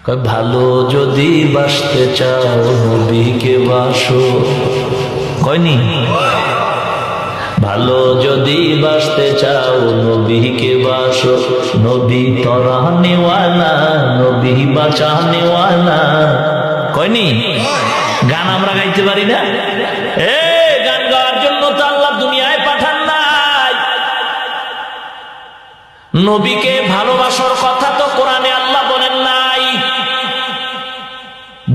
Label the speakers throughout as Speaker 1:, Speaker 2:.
Speaker 1: ভালো যদি বাসতে চাও নবীকে বাসো, কয়নি? ভালো যদি বাসতে চাও নবীকে বাসো, নবী তরানেওয়ালা, নবী বাঁচানেওয়ালা, কয়নি? গান আমরা গাইতে পারি না? গান গাওয়ার জন্য তো আল্লাহ দুনিয়ায় পাঠান নাই। নবীকে ভালোবাসার কথা তো কোরআনে আল্লাহ বলেন নাই।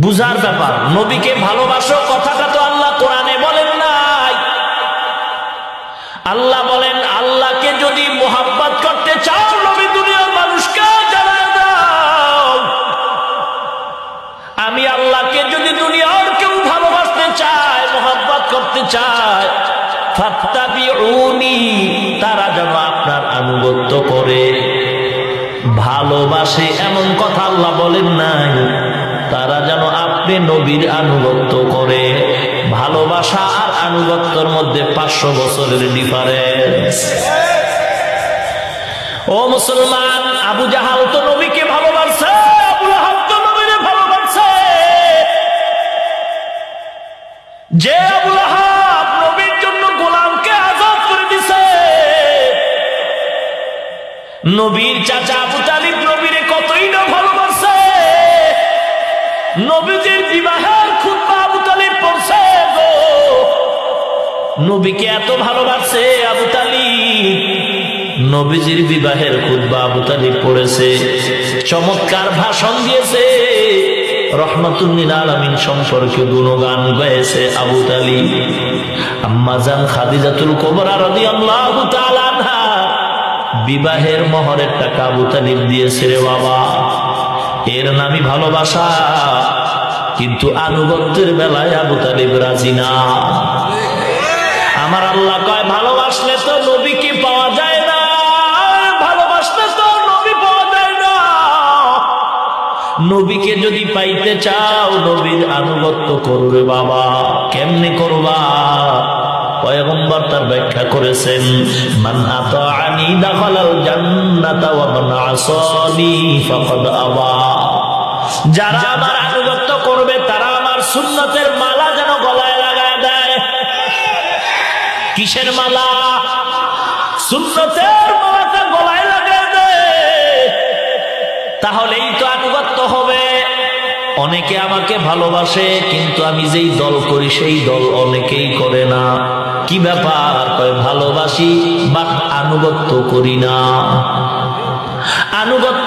Speaker 1: বুঝার ব্যাপার, নবীকে ভালোবাসো কথাটা তো আল্লাহ কোরআনে বলেন নাই। আল্লাহ বলেন আল্লাহকে যদি মোহাব্বত করতে চাও নবী দুনিয়ার মানুষকে জানায় দাও। আমি আল্লাহকে যদি দুনিয়ার কেউ ভালোবাসতে চায়, মোহাব্বত করতে চায়, ফাত্তাবিউনি, তারা যেন আপনার আনুগত্য করে। ভালোবাসে এমন কথা আল্লাহ বলেন নাই, তারা যেন আপনি নবীর আনুগত্য করে। ভালোবাসা আর আনুগত্যের মধ্যে 500 বছরের ডিফারেন্স। ও মুসলমান, আবু জাহাল তো নবীকে ভালোবাসে, আবু লাহাব তো নবীকে ভালোবাসে। যে আবু লাহাব নবীর জন্য গোলামকে আজাদ করে দিছে, নবীর চাচা আবু তালিব নবীরে কতই না ভালোবাসে। নবীজির বিবাহের খুতবা আবু তালিব পড়ছে গো। নবীকে এত ভালোবাসে আবু তালিব, নবীজির বিবাহের খুতবা আবু তালিব পড়েছে। চমৎকার ভাষণ দিয়েছে, রহমাতুল্লিল আলামিন সম্পর্কে গুণগান গাইছে আবু তালিব। আম্মা জান খাদিজাতুল কুবরা রাদিয়াল্লাহু তাআলা আনহা বিবাহের মোহরের টাকা আবু তালিব দিয়েছে রে বাবা। এর নামই ভালোবাসা, কিন্তু আনুগত্যের বেলায় আবু তালিব রাজি না। আমার আল্লাহ কয় ভালোবাসলে তো নবীকে পাওয়া যায় না, ভালোবাসলে তো নবী পাওয়া যায় না। নবীকে যদি পাইতে চাও নবীর আনুগত্য করবে বাবা। কেমনে করবা? পয়গম্বর তার ব্যাখ্যা করেছেন, মান আতাআনি দাখালাল জান্নাতা ওয়া মান আসানি ফাকাদ আবা। যারা আমার আনুগত্য করবে তারা আমার সুন্নতের মালা যেন গলায় লাগায় দেয়। কিসের মালা? সুন্নতের মালাটা গলায় লাগায় দেয়, তাহলেই তো আনুগত্য হবে। অনেকে আমাকে ভালোবাসে, কিন্তু আমি যেই দল করি সেই দল অনেকেই করে না। কি ব্যাপার? ভালোবাসি বাট আনুগত্য করি না। আনুগত্য